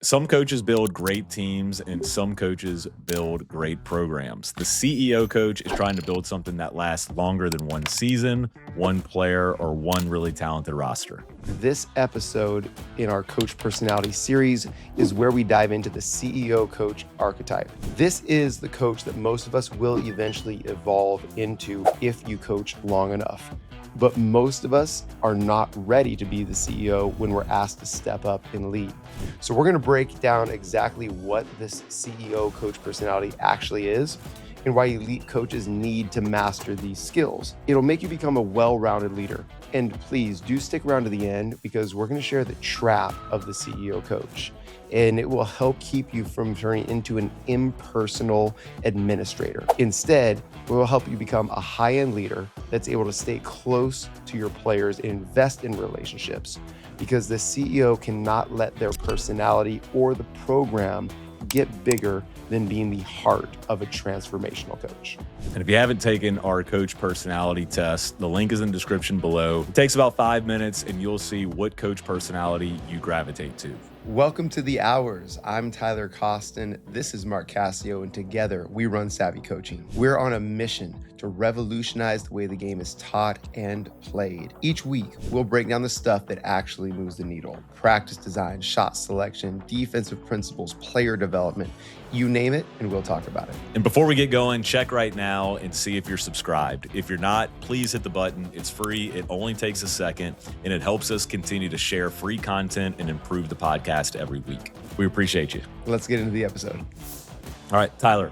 Some coaches build great teams and some coaches build great programs. The CEO coach is trying to build something that lasts longer than one season, one player, or one really talented roster. This episode in our Coach Personality series is where we dive into the CEO coach archetype. This is the coach that most of us will eventually evolve into if you coach long enough. But most of us are not ready to be the CEO when we're asked to step up and lead. So we're going to break down exactly what this CEO coach personality actually is and why elite coaches need to master these skills. It'll make you become a well-rounded leader. And please do stick around to the end because we're going to share the trap of the CEO coach. And it will help keep you from turning into an impersonal administrator. Instead, it will help you become a high-end leader that's able to stay close to your players and invest in relationships, because the CEO cannot let their personality or the program get bigger than being the heart of a transformational coach. And if you haven't taken our coach personality test, the link is in the description below. It takes about 5 minutes and you'll see what coach personality you gravitate to. Welcome to The Hours. I'm Tyler Costin. This is Mark Cassio, and together we run SAVI Coaching. We're on a mission to revolutionize the way the game is taught and played. Each week, we'll break down the stuff that actually moves the needle. Practice design, shot selection, defensive principles, player development, you name it, and we'll talk about it. And before we get going, check right now and see if you're subscribed. If you're not, please hit the button. It's free. It only takes a second, and it helps us continue to share free content and improve the podcast every week. We appreciate you. Let's get into the episode. All right, Tyler,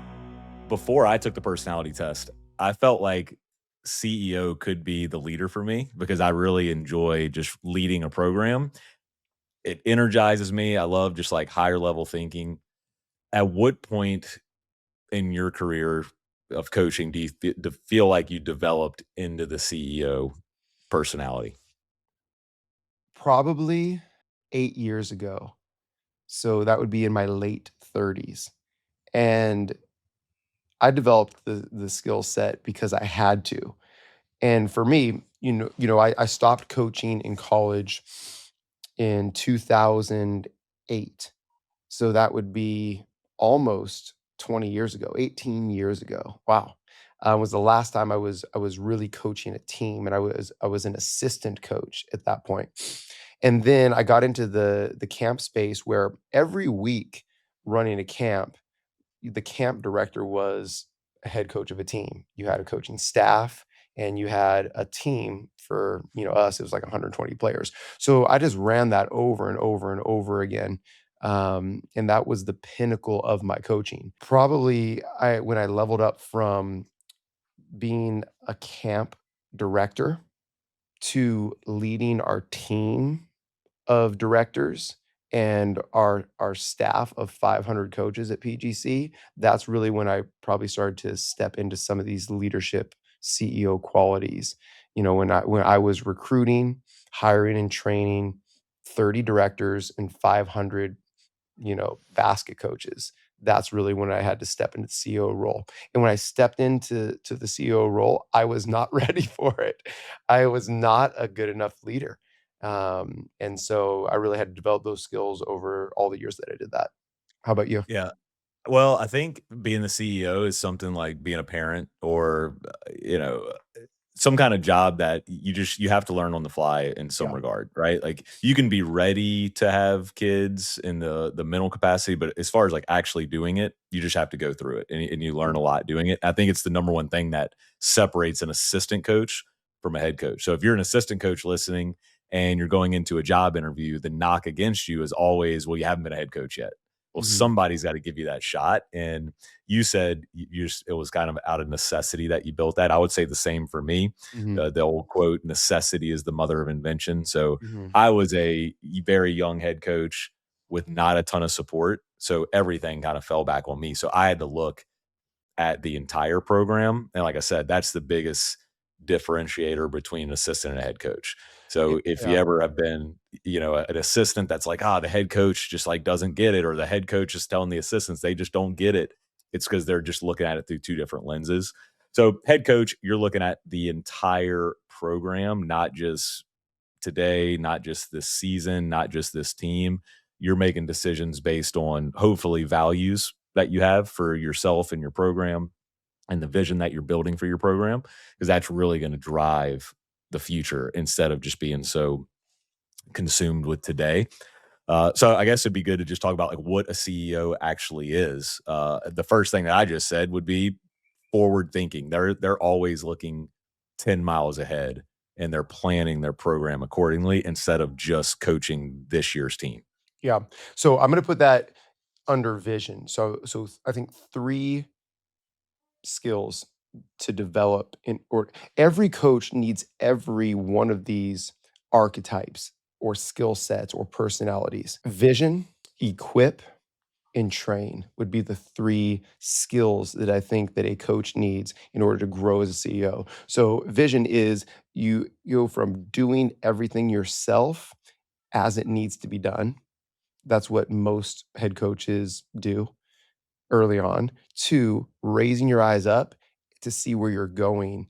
before I took the personality test, I felt like CEO could be the leader for me because I really enjoy just leading a program. It energizes me. I love just like higher level thinking. At what point in your career of coaching do you feel like you developed into the CEO personality? Probably 8 years ago. So that would be in my late 30s. And I developed the skill set because I had to. And for me, I stopped coaching in college in 2008. So that would be almost 20 years ago, 18 years ago. Wow. Was the last time I was really coaching a team, and I was an assistant coach at that point. And then I got into the camp space where every week running a camp, the camp director was a head coach of a team. You had a coaching staff and you had a team for, us, it was like 120 players. So I just ran that over and over and over again. And that was the pinnacle of my coaching. Probably when I leveled up from being a camp director to leading our team of directors and our staff of 500 coaches at PGC, that's really when I probably started to step into some of these leadership CEO qualities. When I was recruiting, hiring and training 30 directors and 500, basket coaches. That's really when I had to step into the CEO role. And when I stepped into the CEO role, I was not ready for it. I was not a good enough leader. And so I really had to develop those skills over all the years that I did that. How about you? Yeah. Well, I think being the CEO is something like being a parent or, some kind of job that you have to learn on the fly in some Yeah. regard, right? Like you can be ready to have kids in the mental capacity, but as far as like actually doing it, you just have to go through it and you learn a lot doing it. I think it's the number one thing that separates an assistant coach from a head coach. So if you're an assistant coach listening and you're going into a job interview, the knock against you is always, well, you haven't been a head coach yet. Well, Mhm. somebody's got to give you that shot. And you said it was kind of out of necessity that you built that. I would say the same for me. Mhm. The old quote, necessity is the mother of invention. So Mhm. I was a very young head coach with not a ton of support. So everything kind of fell back on me. So I had to look at the entire program. And like I said, that's the biggest differentiator between an assistant and a head coach. So if you Yeah. ever have been, an assistant that's like, the head coach just like doesn't get it, or the head coach is telling the assistants they just don't get it. It's because they're just looking at it through two different lenses. So head coach, you're looking at the entire program, not just today, not just this season, not just this team. you're making decisions based on hopefully values that you have for yourself and your program and the vision that you're building for your program, because that's really going to drive the future instead of just being so consumed with today. So I guess it'd be good to just talk about like what a CEO actually is. The first thing that I just said would be forward thinking. They're always looking 10 miles ahead and they're planning their program accordingly instead of just coaching this year's team. Yeah. So I'm gonna put that under vision. So I think 3 skills to develop in or every coach needs every one of these archetypes or skill sets or personalities. Vision, equip, and train would be the 3 skills that I think that a coach needs in order to grow as a CEO. So vision is you go from doing everything yourself as it needs to be done. That's what most head coaches do early on, to raising your eyes up to see where you're going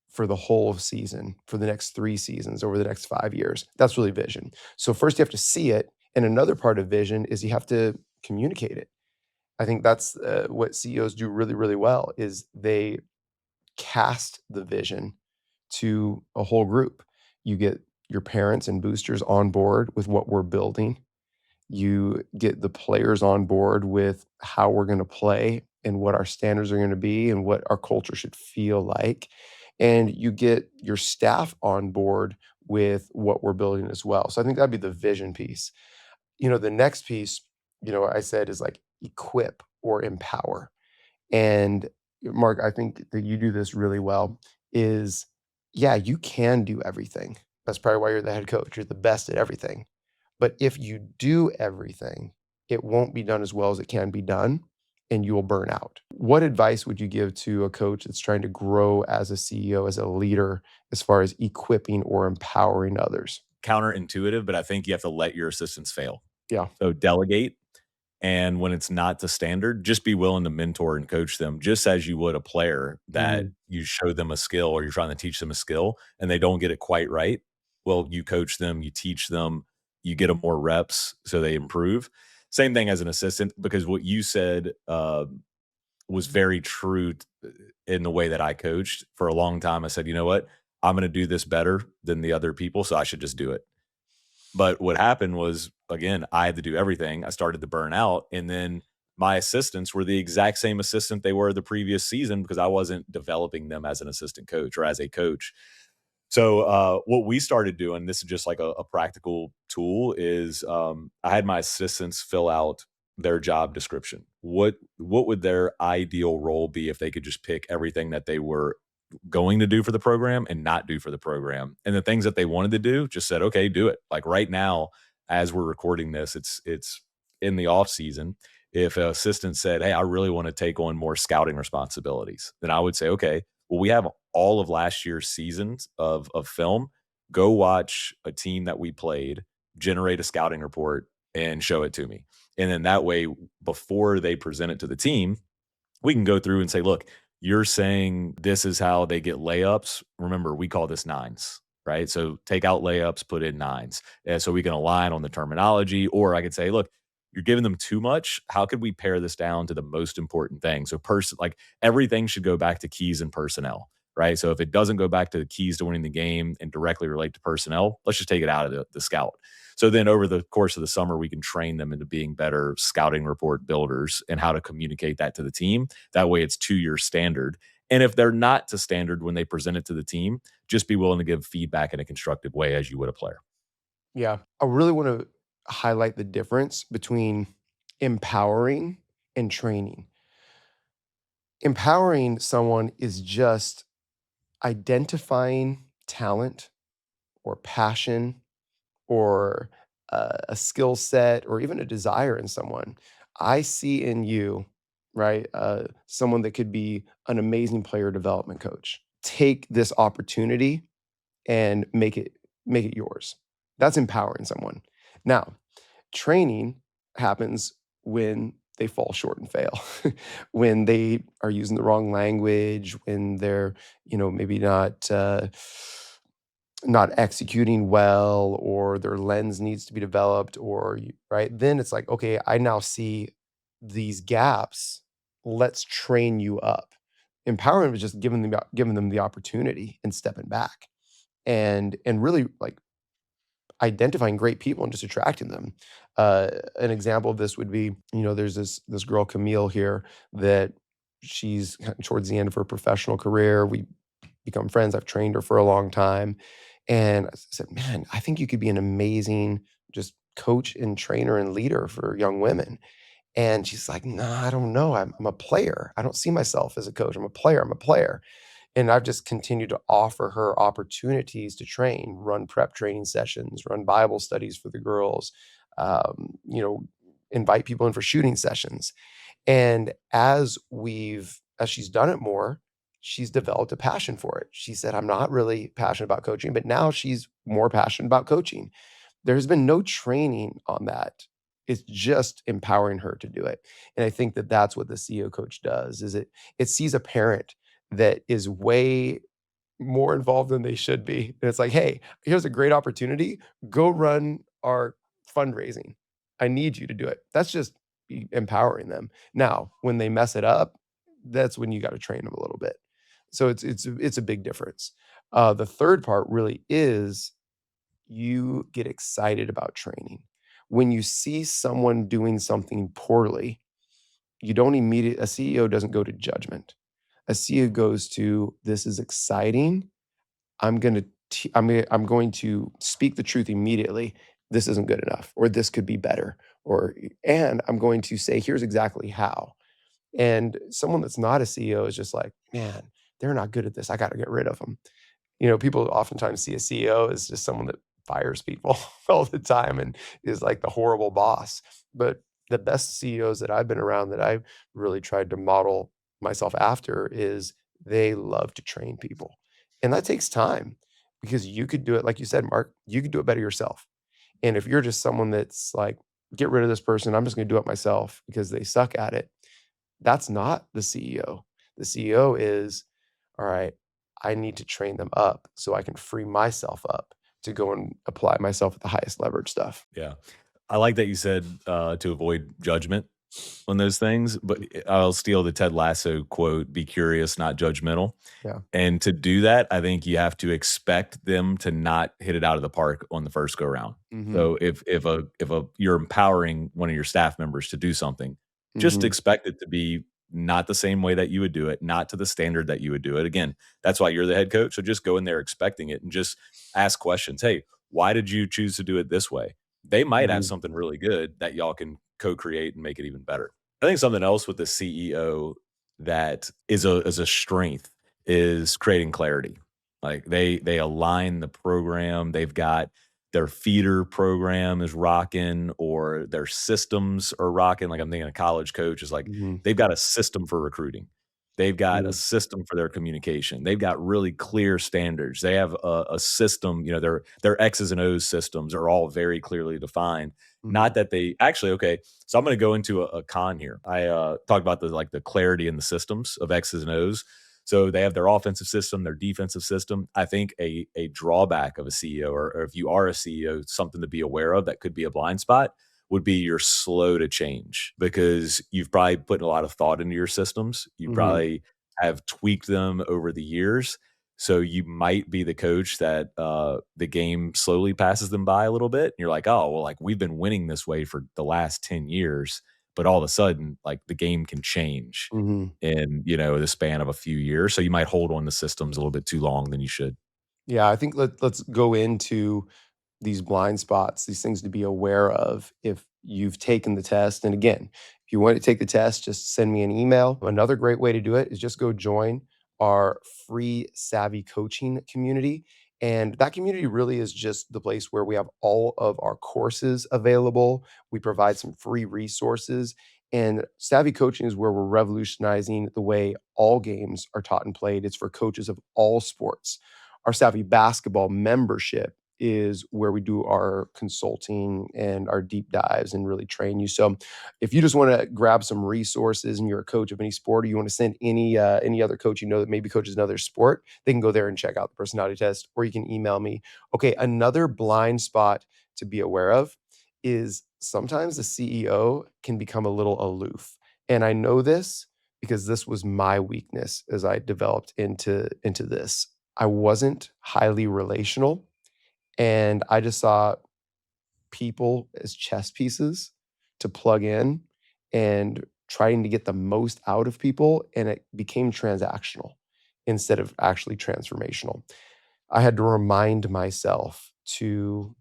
for the whole season, for the next 3 seasons, over the next 5 years. That's really vision. So first you have to see it, and another part of vision is you have to communicate it. I think that's, what CEOs do really, really well is they cast the vision to a whole group. You get your parents and boosters on board with what we're building. You get the players on board with how we're gonna play and what our standards are gonna be and what our culture should feel like. And you get your staff on board with what we're building as well. So I think that'd be the vision piece. The next piece, I said is like equip or empower. And Mark, I think that you do this really well is yeah, you can do everything. That's probably why you're the head coach. You're the best at everything. But if you do everything, it won't be done as well as it can be done, and you will burn out. What advice would you give to a coach that's trying to grow as a CEO, as a leader, as far as equipping or empowering others? Counterintuitive, but I think you have to let your assistants fail. Yeah. So delegate. And when it's not the standard, just be willing to mentor and coach them just as you would a player that Mm, you show them a skill or you're trying to teach them a skill and they don't get it quite right. Well, you coach them, you teach them, you get them more reps so they improve. Same thing as an assistant, because what you said was very true in the way that I coached. For a long time, I said, you know what? I'm going to do this better than the other people. So I should just do it. But what happened was, again, I had to do everything. I started to burn out, and then my assistants were the exact same assistant they were the previous season because I wasn't developing them as an assistant coach or as a coach. So, what we started doing, this is just like a practical tool, is I had my assistants fill out their job description. What would their ideal role be if they could just pick everything that they were going to do for the program and not do for the program. And the things that they wanted to do, just said, okay, do it. Like right now, as we're recording this, it's in the off season. If an assistant said, hey, I really want to take on more scouting responsibilities, then I would say, okay, well, we have all of last year's seasons of film. Go watch a team that we played, generate a scouting report, and show it to me. And then that way, before they present it to the team, we can go through and say, look, you're saying this is how they get layups. Remember, we call this nines, right? So take out layups, put in nines. And so we can align on the terminology. Or I could say, look, you're giving them too much. How could we pare this down to the most important thing? So, like everything should go back to keys and personnel, right? So, if it doesn't go back to the keys to winning the game and directly relate to personnel, let's just take it out of the scout. So then over the course of the summer, we can train them into being better scouting report builders and how to communicate that to the team. That way it's to your standard. And if they're not to standard when they present it to the team, just be willing to give feedback in a constructive way as you would a player. yeah. I really wanna highlight the difference between empowering and training. Empowering someone is just identifying talent or passion or a skill set or even a desire in someone. I see in you, right, someone that could be an amazing player development coach. Take this opportunity and make it yours. That's empowering someone. Now, training happens when they fall short and fail, when they are using the wrong language, when they're, maybe not not executing well, or their lens needs to be developed, or right? Then it's like, okay, I now see these gaps. Let's train you up. Empowerment was just giving them the opportunity and stepping back and really like identifying great people and just attracting them. An example of this would be, there's this girl Camille here that she's towards the end of her professional career. We become friends. I've trained her for a long time, and I said, "Man, I think you could be an amazing just coach and trainer and leader for young women." And she's like, "No, I don't know. I'm a player. I don't see myself as a coach. I'm a player. I'm a player." And I've just continued to offer her opportunities to train, run prep training sessions, run Bible studies for the girls, um, you know, invite people in for shooting sessions. And as she's done it more, she's developed a passion for it. She said, "I'm not really passionate about coaching," but now she's more passionate about coaching. There's been no training on that. It's just empowering her to do it. And I think that that's what the CEO coach does, is it sees a parent that is way more involved than they should be. And it's like, "Hey, here's a great opportunity. Go run our fundraising. I need you to do it." That's just empowering them. Now, when they mess it up, that's when you got to train them a little bit. So it's a big difference. The third part really is you get excited about training. When you see someone doing something poorly, you don't immediately a CEO doesn't go to judgment. A CEO goes to, "This is exciting. I'm going to speak the truth immediately. This isn't good enough, or this could be better, and I'm going to say, here's exactly how." And someone that's not a CEO is just like, "Man, they're not good at this. I got to get rid of them." People oftentimes see a CEO as just someone that fires people all the time and is like the horrible boss. But the best CEOs that I've been around that I've really tried to model myself after is they love to train people. And that takes time because you could do it, like you said, Mark, you could do it better yourself. And if you're just someone that's like, "Get rid of this person, I'm just going to do it myself because they suck at it," that's not the CEO. The CEO is, "All right, I need to train them up so I can free myself up to go and apply myself at the highest leverage stuff." Yeah. I like that you said, to avoid judgment on those things, but I'll steal the Ted Lasso quote, "Be curious, not judgmental." Yeah. And to do that, I think you have to expect them to not hit it out of the park on the first go round. Mhm. So if you're empowering one of your staff members to do something, just Mhm. expect it to be not the same way that you would do it, not to the standard that you would do it. Again, that's why you're the head coach. So just go in there expecting it and just ask questions. "Hey, why did you choose to do it this way?" They might have Mhm. something really good that y'all can co-create and make it even better. I think something else with the CEO that is a strength is creating clarity. Like they align the program. They've got their feeder program is rocking, or their systems are rocking. Like I'm thinking a college coach is like Mhm. they've got a system for recruiting. They've got a Mhm. system for their communication. They've got really clear standards. They have a system, their X's and O's systems are all very clearly defined. Mhm. Not that they actually, okay, so I'm gonna go into a con here. I talk about the clarity in the systems of X's and O's. So they have their offensive system, their defensive system. I think a drawback of a CEO, or if you are a CEO, something to be aware of that could be a blind spot would be you're slow to change because you've probably put a lot of thought into your systems. You Mhm. probably have tweaked them over the years. So you might be the coach that the game slowly passes them by a little bit. And you're like, oh, well, like we've been winning this way for the last 10 years, but all of a sudden, like the game can change Mhm. in, the span of a few years. So you might hold on to systems a little bit too long than you should. Yeah, I think let's go into these blind spots, these things to be aware of if you've taken the test. And again, if you want to take the test, just send me an email. Another great way to do it is just go join our free SAVI coaching community. And that community really is just the place where we have all of our courses available. We provide some free resources. And Savvy Coaching is where we're revolutionizing the way all games are taught and played. It's for coaches of all sports. Our Savvy basketball membership is where we do our consulting and our deep dives and really train you. So if you just want to grab some resources and you're a coach of any sport, or you want to send any other coach you know that maybe coaches another sport, they can go there and check out the personality test, or you can email me. Okay, another blind spot to be aware of is sometimes the CEO can become a little aloof. And I know this because this was my weakness as I developed into this. I wasn't highly relational, and I just saw people as chess pieces to plug in and trying to get the most out of people, and it became transactional instead of actually transformational. I had to remind myself to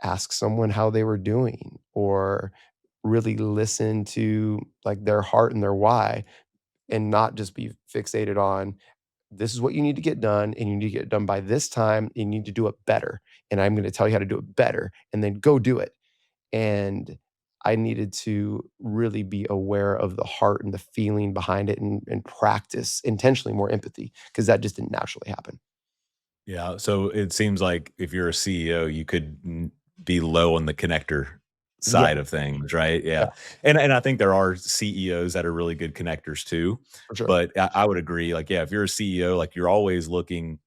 ask someone how they were doing, or really listen to, like, their heart and their why, and not just be fixated on, "This is what you need to get done, and you need to get it done by this time, and you need to do it better, and I'm gonna tell you how to do it better, and then go do it." And I needed to really be aware of the heart and the feeling behind it, and practice intentionally more empathy, because that just didn't naturally happen. Yeah, so it seems like if you're a CEO, you could be low on the connector Yeah, side of things, right? yeah, Yeah, and I think there are CEOs that are really good connectors too. for sure. But I would agree, like, yeah, if you're a CEO, like you're always looking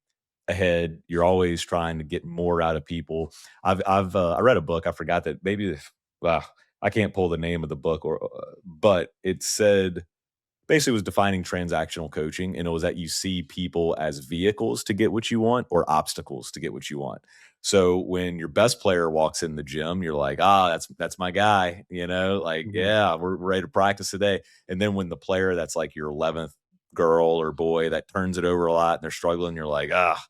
ahead, you're always trying to get more out of people. I read a book, I forgot that maybe I can't pull the name of the book, or but it said basically was defining transactional coaching, and it was that you see people as vehicles to get what you want or obstacles to get what you want. So when your best player walks in the gym, you're like, ah, that's my guy, like, Mhm, yeah, we're ready to practice today. And then when the player that's like your 11th girl or boy that turns it over a lot and they're struggling, you're like, ah,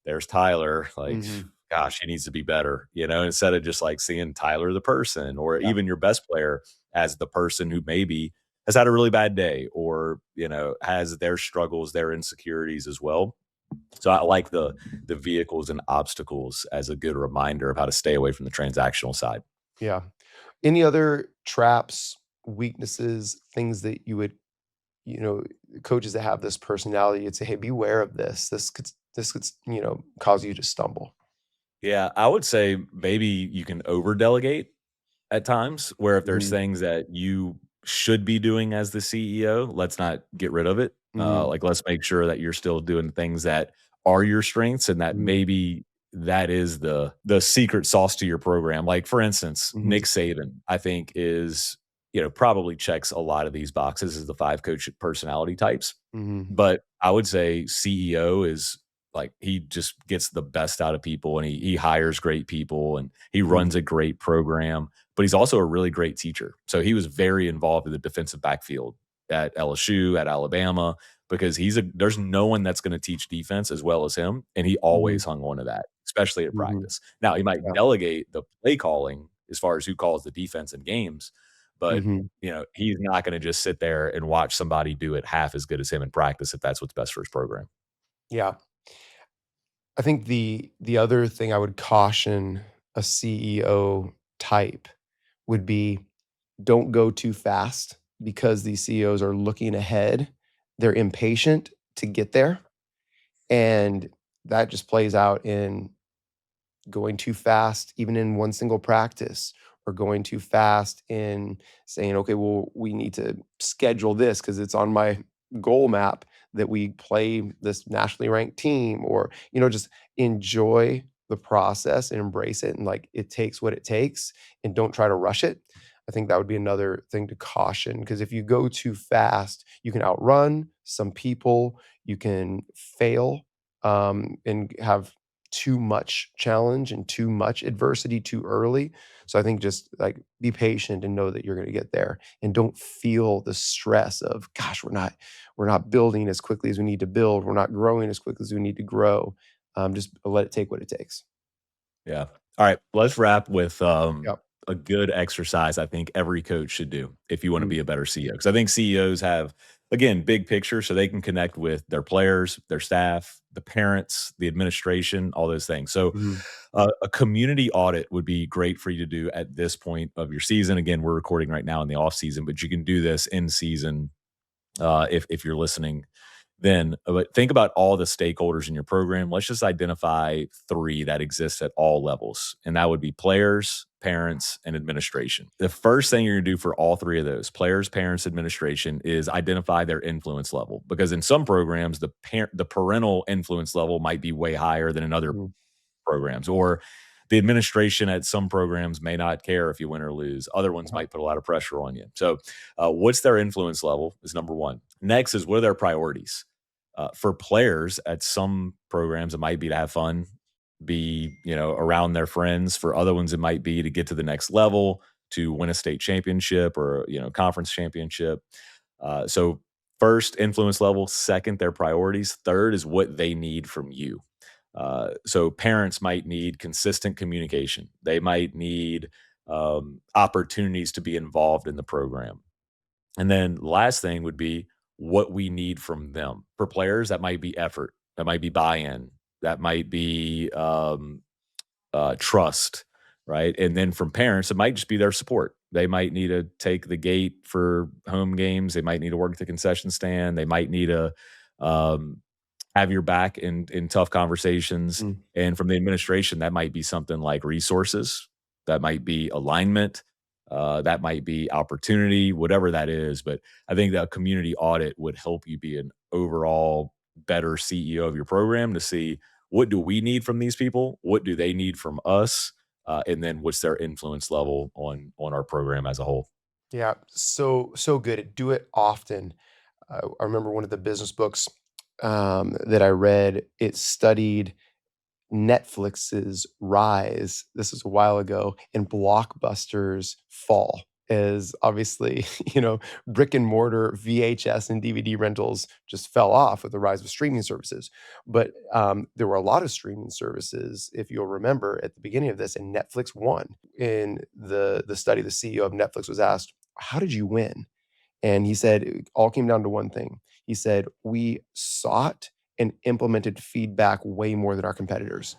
there's Tyler. Like, mhm, gosh, he needs to be better, instead of just like seeing Tyler the person, or yeah, even your best player as the person who maybe has had a really bad day, or, has their struggles, their insecurities as well. So I like the vehicles and obstacles as a good reminder of how to stay away from the transactional side. yeah. Any other traps, weaknesses, things that you would, you know, coaches that have this personality, you'd say, "Hey, beware of this. This could cause you to stumble." Yeah, I would say maybe you can over delegate at times, where if there's Mhm, things that you should be doing as the CEO, let's not get rid of it. mhm, Like, let's make sure that you're still doing things that are your strengths, and that mhm, maybe that is the secret sauce to your program. Like, for instance, mhm, Nick Saban, I think is, probably checks a lot of these boxes as the 5 coach personality types. mhm, But I would say CEO is like, he just gets the best out of people, and he hires great people, and he mhm, runs a great program, but he's also a really great teacher. So he was very involved in the defensive backfield at LSU, at Alabama, because there's no one that's going to teach defense as well as him, and he mhm, always hung on to that, especially at mhm, practice. Now, he might yeah, delegate the play calling as far as who calls the defense in games, but mhm, he's not going to just sit there and watch somebody do it half as good as him in practice if that's what's best for his program. yeah. I think the other thing I would caution a CEO type would be, don't go too fast, because these CEOs are looking ahead. They're impatient to get there, and that just plays out in going too fast, even in one single practice, or going too fast in saying, okay, well, we need to schedule this because it's on my goal map that we play this nationally ranked team, or, just enjoy the process and embrace it. And, like, it takes what it takes, and don't try to rush it. I think that would be another thing to caution, because if you go too fast, you can outrun some people, you can fail, and have too much challenge and too much adversity too early. So I think just, like, be patient and know that you're gonna get there, and don't feel the stress of, gosh, we're not building as quickly as we need to build. We're not growing as quickly as we need to grow. Just let it take what it takes. Yeah. All right. Let's wrap with Yep. a good exercise I think every coach should do if you want to Mhm, be a better CEO. Because I think CEOs have, again, big picture, so they can connect with their players, their staff, the parents, the administration, all those things. So mhm, a community audit would be great for you to do at this point of your season. Again, we're recording right now in the off season, but you can do this in season if you're listening Then, but think about all the stakeholders in your program. Let's just identify 3 that exist at all levels, and that would be players, parents, and administration. The first thing you're gonna do for all 3 of those, players, parents, administration, is identify their influence level, because in some programs, the parental influence level might be way higher than in other Mhm. programs, or the administration at some programs may not care if you win or lose. Other ones Uh-huh. might put a lot of pressure on you. So, what's their influence level is number one. Next is what are their priorities? For players at some programs, it might be to have fun, be around their friends. For other ones, it might be to get to the next level, to win a state championship or conference championship. So first, influence level. Second, their priorities. Third is what they need from you. So parents might need consistent communication. They might need opportunities to be involved in the program. And then last thing would be what we need from them. For players, that might be effort, that might be buy-in, that might be trust, right? And then from parents, it might just be their support. They might need to take the gate for home games. They might need to work the concession stand. They might need to um, have your back in tough conversations. Mm. And from the administration, that might be something like resources, that might be alignment, that might be opportunity, whatever that is. But I think that a community audit would help you be an overall better CEO of your program to see what do we need from these people, what do they need from us, and then what's their influence level on our program as a whole. Yeah, so good. Do it often. I remember one of the business books that I read. It studied Netflix's rise, this was a while ago, and Blockbuster's fall, as obviously, brick and mortar VHS and DVD rentals just fell off with the rise of streaming services. But there were a lot of streaming services, if you'll remember, at the beginning of this, and Netflix won. In the study, the CEO of Netflix was asked, "How did you win?" And he said it all came down to one thing. He said, "We sought and implemented feedback way more than our competitors."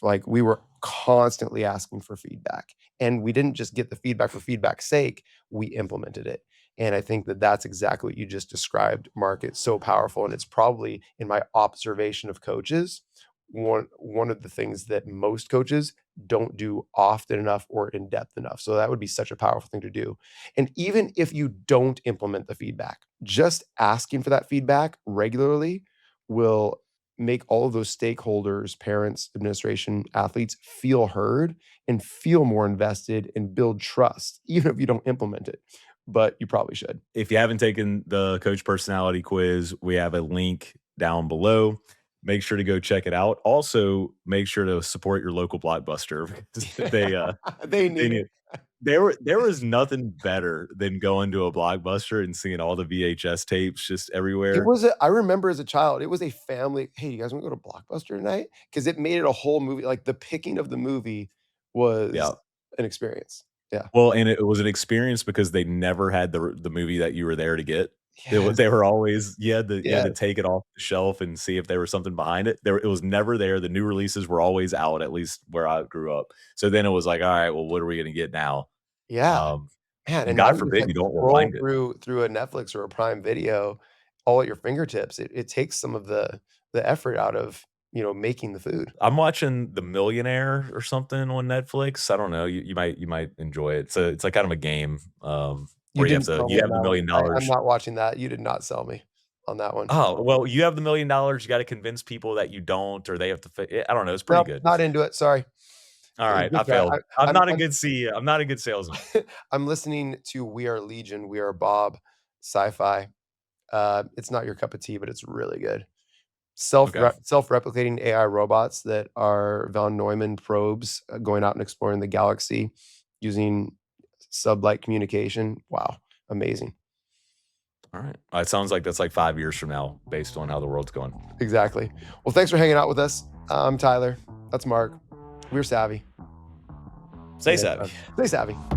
Like, we were constantly asking for feedback, and we didn't just get the feedback for feedback's sake, we implemented it. And I think that that's exactly what you just described, Mark. It's so powerful, and it's probably, in my observation of coaches, one of the things that most coaches don't do often enough or in depth enough. So that would be such a powerful thing to do. And even if you don't implement the feedback, just asking for that feedback regularly will make all of those stakeholders, parents, administration, athletes feel heard and feel more invested and build trust, even if you don't implement it. But you probably should. If you haven't taken the coach personality quiz, we have a link down below. Make sure to go check it out. Also, make sure to support your local Blockbuster because They they need need it. there was nothing better than going to a Blockbuster and seeing all the VHS tapes just It everywhere. was I remember as a child, it was a family, "Hey, you guys wanna go to Blockbuster tonight?" Because it made it a whole movie, like, the picking of the movie Yeah. was an experience. Yeah. Well, and it was an experience because they never had the movie that you were there to get. Yes. They were always you had to Yes. take it off the shelf and see if there was something behind it. It was never there. The new releases were always out, at least where I grew up. So then it was like, "All right, well, what are we gonna get now?" Yeah. Um, Man, and and now God you just, forbid like, you don't scroll rewind it. through a Netflix or a Prime Video all at your fingertips. It takes some of the effort out of, making the food. I'm watching The Millionaire or something on Netflix. I don't know. You might enjoy it. It's like kind of a game, You where didn't sell me you on have the that one. I'm $1,000,000. not watching that. You did not sell me on that one. Oh, well, you have the $1,000,000, you gotta convince people that you don't, or they have to I don't know, it's pretty Nope, good. not into it, sorry. Alright, I Good try. failed. I'm I'm not a I'm good CEO, I'm not a good salesman. I'm listening to We Are Legion, We Are Bob, sci-fi. It's not your cup of tea, but it's really good. Okay, Self-replicating AI robots that are von Neumann probes, going out and exploring the galaxy using sublight communication. Wow, amazing. alright. It sounds like that's like 5 years from now based on how the world's going. Exactly. Well, thanks for hanging out with us. I'm Tyler. That's Mark. We're Savvy. See Stay you next savvy. time. Stay savvy.